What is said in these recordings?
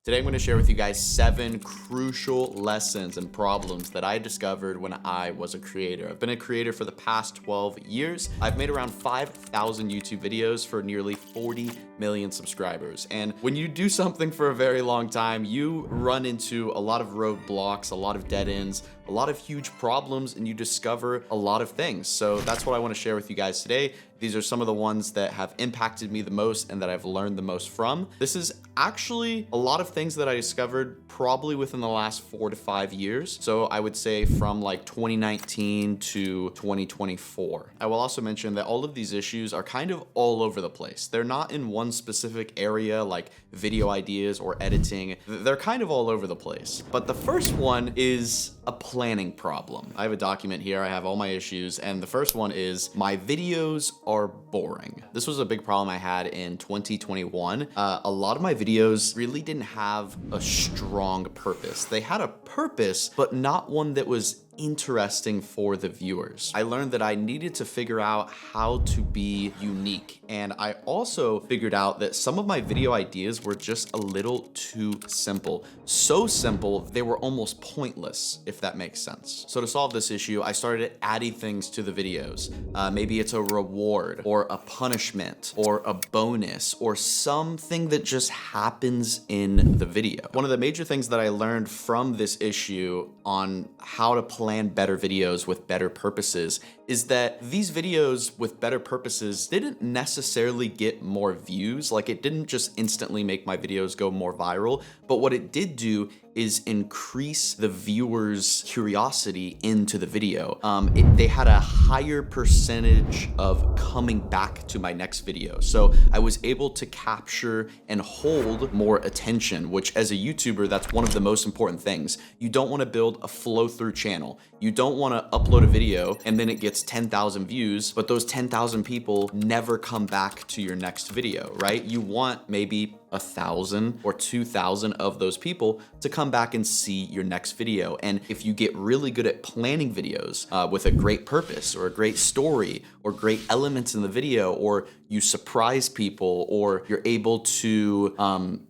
Today I'm going to share with you guys 7 crucial lessons and problems that I discovered when I was a creator. I've been a creator for the past 12 years. I've made around 5,000 YouTube videos for nearly 40 million subscribers. And when you do something for a very long time, you run into a lot of roadblocks, a lot of dead ends, a lot of huge problems, and you discover a lot of things. So that's what I want to share with you guys today. These are some of the ones that have impacted me the most and that I've learned the most from. This is actually a lot of things that I discovered probably within the last 4 to 5 years. So I would say from like 2019 to 2024. I will also mention that all of these issues are kind of all over the place. They're not in one specific area like video ideas or editing. They're kind of all over the place. But the first one is a planning problem. I have a document here. I have all my issues. And the first one is my videos are boring. This was a big problem I had in 2021. A lot of my videos really didn't have a strong purpose. They had a purpose, but not one that was interesting for the viewers. I learned that I needed to figure out how to be unique. And I also figured out that some of my video ideas were just a little too simple. So simple, they were almost pointless, if that makes sense. So to solve this issue, I started adding things to the videos. Maybe it's a reward or a punishment or a bonus or something that just happens in the video. One of the major things that I learned from this issue on how to plan better videos with better purposes is that these videos with better purposes didn't necessarily get more views. Like, it didn't just instantly make my videos go more viral, but what it did do is increase the viewers' curiosity into the video. They had a higher percentage of coming back to my next video. So I was able to capture and hold more attention, which as a YouTuber, that's one of the most important things. You don't want to build a flow-through channel. You don't want to upload a video and then it gets 10,000 views, but those 10,000 people never come back to your next video, right? You want maybe 1,000 or 2,000 of those people to come back and see your next video. And if you get really good at planning videos with a great purpose or a great story or great elements in the video, or you surprise people, or you're able to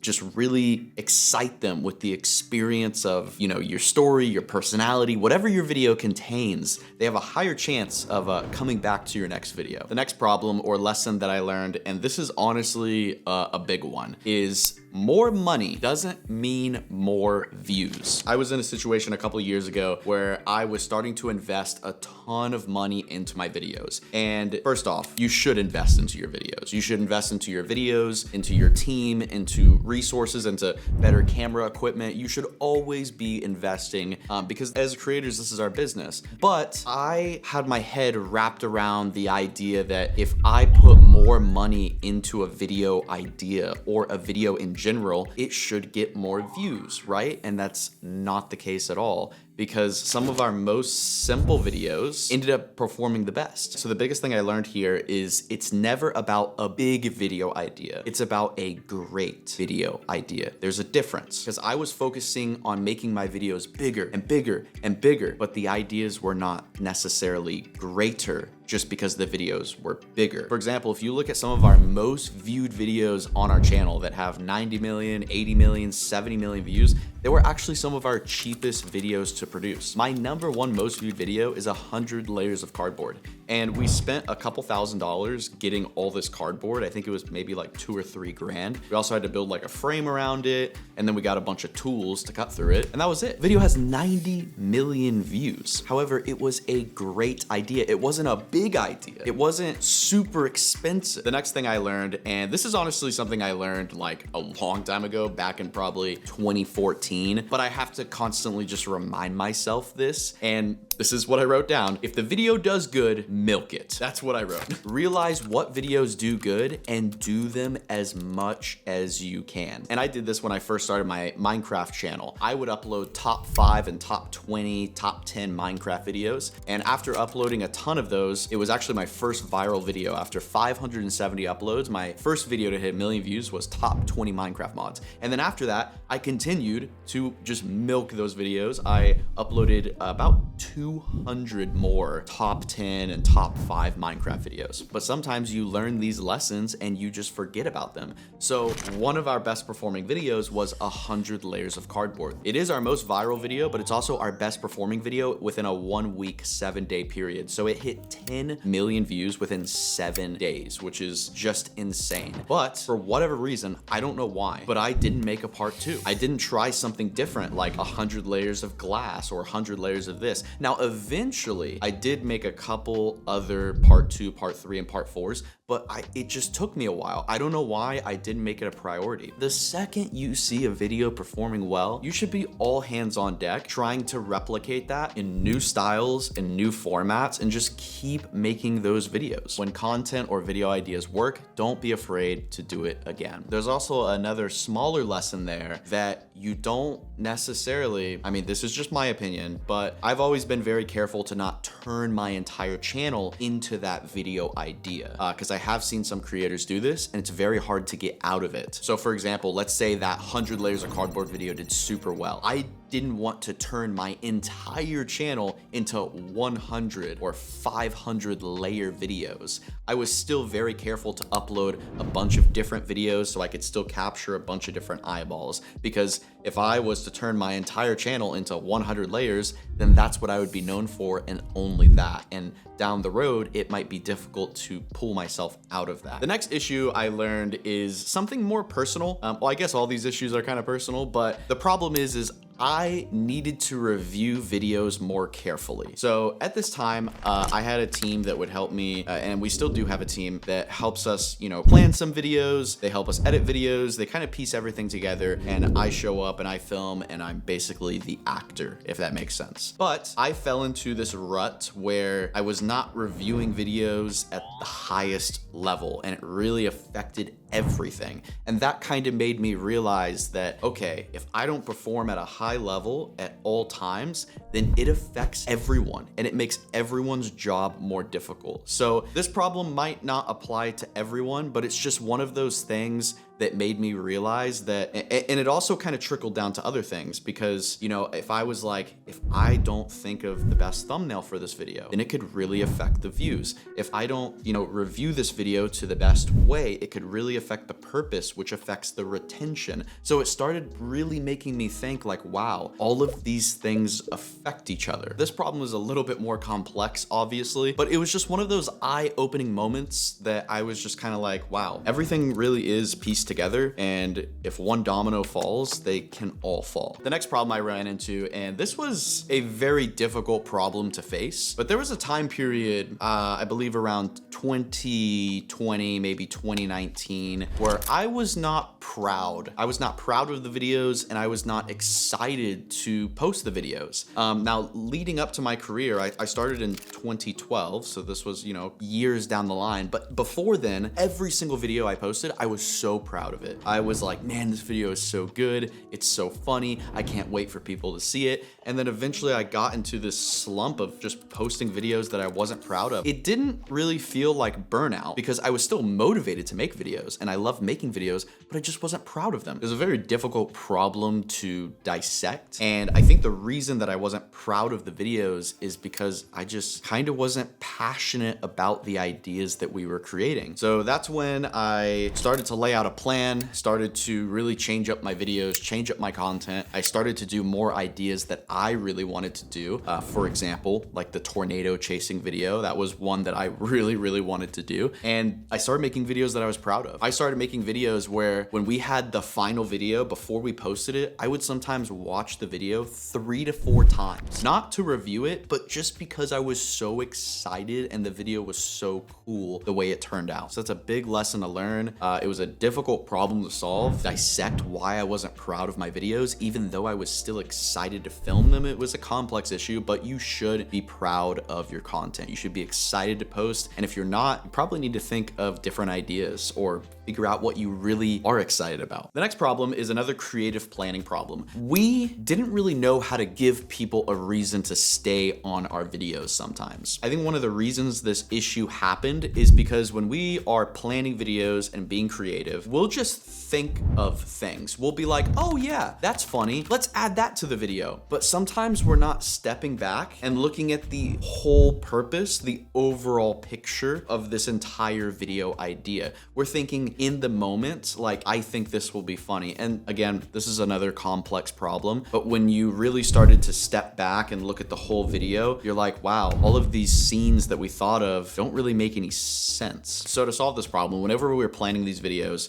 just really excite them with the experience of, you know, your story, your personality, whatever your video contains, they have a higher chance of coming back to your next video. The next problem or lesson that I learned, and this is honestly a big one, is more money doesn't mean more views. I was in a situation a couple years ago where I was starting to invest a ton of money into my videos. And first off, you should invest into your videos. You should invest into your videos, into your team, into resources, into better camera equipment. You should always be investing because as creators, this is our business. But I had my head wrapped around the idea that if I put more money into a video idea or a video in general, it should get more views, right? And that's not the case at all, because some of our most simple videos ended up performing the best. So the biggest thing I learned here is it's never about a big video idea. It's about a great video idea. There's a difference, because I was focusing on making my videos bigger and bigger and bigger, but the ideas were not necessarily greater just because the videos were bigger. For example, if you look at some of our most viewed videos on our channel that have 90 million, 80 million, 70 million views, they were actually some of our cheapest videos to produce. My #1 most viewed video is 100 layers of cardboard. And we spent a couple $1,000s getting all this cardboard. I think it was maybe like 2 or 3 grand. We also had to build like a frame around it. And then we got a bunch of tools to cut through it. And that was it. Video has 90 million views. However, it was a great idea. It wasn't a big idea. It wasn't super expensive. The next thing I learned, and this is honestly something I learned like a long time ago, back in probably 2014, but I have to constantly just remind myself this, and this is what I wrote down. If the video does good, milk it. That's what I wrote. Realize what videos do good and do them as much as you can. And I did this when I first started my Minecraft channel. I would upload top 5 and top 20, top 10 Minecraft videos. And after uploading a ton of those, it was actually my first viral video. After 570 uploads, my first video to hit 1 million views was top 20 Minecraft mods. And then after that, I continued to just milk those videos. I uploaded about 2 200 more top 10 and top 5 Minecraft videos. But sometimes you learn these lessons and you just forget about them. So one of our best performing videos was 100 layers of cardboard. It is our most viral video, but it's also our best performing video within a 1 week, 7-day period. So it hit 10 million views within 7 days, which is just insane. But for whatever reason, I don't know why, but I didn't make a part 2. I didn't try something different like 100 layers of glass or 100 layers of this. Now, eventually I did make a couple other part 2, part 3, and part 4s, but it just took me a while. I don't know why I didn't make it a priority. The second you see a video performing well, you should be all hands on deck trying to replicate that in new styles and new formats and just keep making those videos. When content or video ideas work, don't be afraid to do it again. There's also another smaller lesson there that you don't necessarily, I mean, this is just my opinion, but I've always been very careful to not turn my entire channel into that video idea, because I have seen some creators do this and it's very hard to get out of it. So for example, let's say that 100 layers of cardboard video did super well. I didn't want to turn my entire channel into 100 or 500 layer videos. I was still very careful to upload a bunch of different videos so I could still capture a bunch of different eyeballs, because if I was to turn my entire channel into 100 layers, then that's what I would be known for and only that. And down the road, it might be difficult to pull myself out of that. The next issue I learned is something more personal. Well, I guess all these issues are kind of personal, but the problem is I needed to review videos more carefully. So at this time, I had a team that would help me, and we still do have a team that helps us, plan some videos. They help us edit videos. They kind of piece everything together, and I show up and I film, and I'm basically the actor, if that makes sense. But I fell into this rut where I was not reviewing videos at the highest level, and it really affected everything. And that kind of made me realize that, okay, if I don't perform at a high level at all times, then it affects everyone and it makes everyone's job more difficult. So this problem might not apply to everyone, but it's just one of those things that made me realize that, and it also kind of trickled down to other things, because, if I was like, if I don't think of the best thumbnail for this video, then it could really affect the views. If I don't, review this video to the best way, it could really affect the purpose, which affects the retention. So it started really making me think like, wow, all of these things affect each other. This problem is a little bit more complex, obviously, but it was just one of those eye-opening moments that I was just kind of like, wow, everything really is pieced together, and if one domino falls, they can all fall. The next problem I ran into, and this was a very difficult problem to face, but there was a time period, I believe around 2020, maybe 2019, where I was not proud. I was not proud of the videos, and I was not excited to post the videos. Now, leading up to my career, I started in 2012, so this was, years down the line, but before then, every single video I posted, I was so proud of it. I was like, man, this video is so good. It's so funny. I can't wait for people to see it. And then eventually I got into this slump of just posting videos that I wasn't proud of. It didn't really feel like burnout because I was still motivated to make videos and I love making videos, but I just wasn't proud of them. It was a very difficult problem to dissect. And I think the reason that I wasn't proud of the videos is because I just kind of wasn't passionate about the ideas that we were creating. So that's when I started to lay out a plan, started to really change up my videos, change up my content. I started to do more ideas that I really wanted to do. For example, like the tornado chasing video, that was one that I really wanted to do. And I started making videos that I was proud of. I started making videos where when we had the final video, before we posted it, I would sometimes watch the video 3 to 4 times. Not to review it, but just because I was so excited and the video was so cool the way it turned out. So that's a big lesson to learn. It was a difficult problem to solve, dissect why I wasn't proud of my videos, even though I was still excited to film them. It was a complex issue, but you should be proud of your content. You should be excited to post. And if you're not, you probably need to think of different ideas or figure out what you really are excited about. The next problem is another creative planning problem. We didn't really know how to give people a reason to stay on our videos sometimes. I think one of the reasons this issue happened is because when we are planning videos and being creative, we'll just think of things. We'll be like, oh yeah, that's funny. Let's add that to the video. But sometimes we're not stepping back and looking at the whole purpose, the overall picture of this entire video idea. We're thinking in the moment, like, I think this will be funny. And again, this is another complex problem. But when you really started to step back and look at the whole video, you're like, wow, all of these scenes that we thought of don't really make any sense. So to solve this problem, whenever we were planning these videos,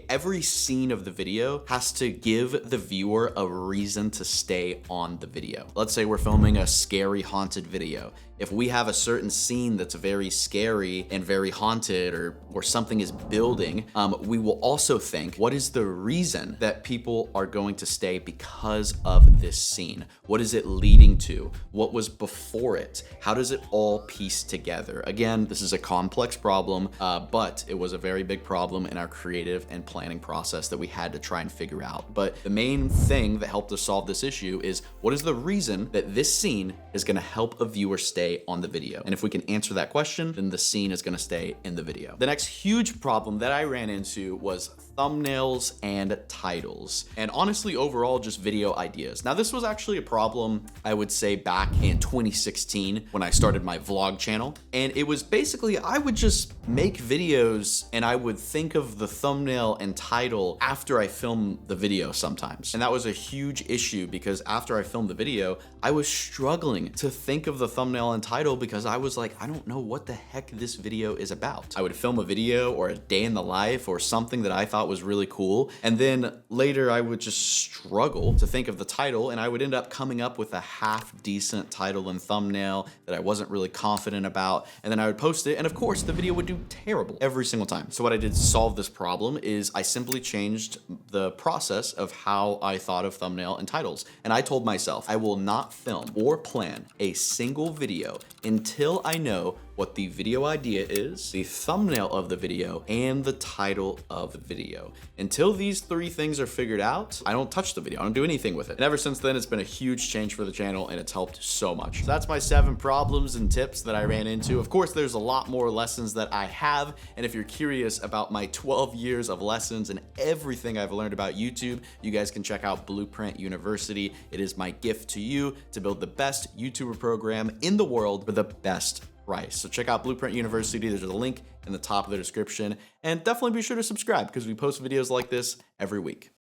every scene of the video has to give the viewer a reason to stay on the video. Let's say we're filming a scary haunted video. If we have a certain scene that's very scary and very haunted, or something is building, we will also think, what is the reason that people are going to stay because of this scene? What is it leading to? What was before it? How does it all piece together? Again, this is a complex problem, but it was a very big problem in our creative and planning process that we had to try and figure out. But the main thing that helped us solve this issue is, what is the reason that this scene is gonna help a viewer stay on the video? And if we can answer that question, then the scene is gonna stay in the video. The next huge problem that I ran into was thumbnails and titles, and honestly overall just video ideas. Now this was actually a problem I would say back in 2016 when I started my vlog channel, and it was basically I would just make videos and I would think of the thumbnail and title after I filmed the video sometimes. And that was a huge issue because after I filmed the video, I was struggling to think of the thumbnail and title because I was like, I don't know what the heck this video is about. I would film a video or a day in the life or something that I thought was really cool, and then later I would just struggle to think of the title, and I would end up coming up with a half decent title and thumbnail that I wasn't really confident about, and then I would post it, and of course the video would do terrible every single time. So what I did to solve this problem is I simply changed the process of how I thought of thumbnail and titles, and I told myself I will not film or plan a single video until I know what the video idea is, the thumbnail of the video, and the title of the video. Until these three things are figured out, I don't touch the video. I don't do anything with it. And ever since then, it's been a huge change for the channel, and it's helped so much. So that's my 7 problems and tips that I ran into. Of course, there's a lot more lessons that I have, and if you're curious about my 12 years of lessons and everything I've learned about YouTube, you guys can check out Blueprint University. It is my gift to you to build the best YouTuber program in the world for the best price. So check out Blueprint University. There's a link in the top of the description, and definitely be sure to subscribe because we post videos like this every week.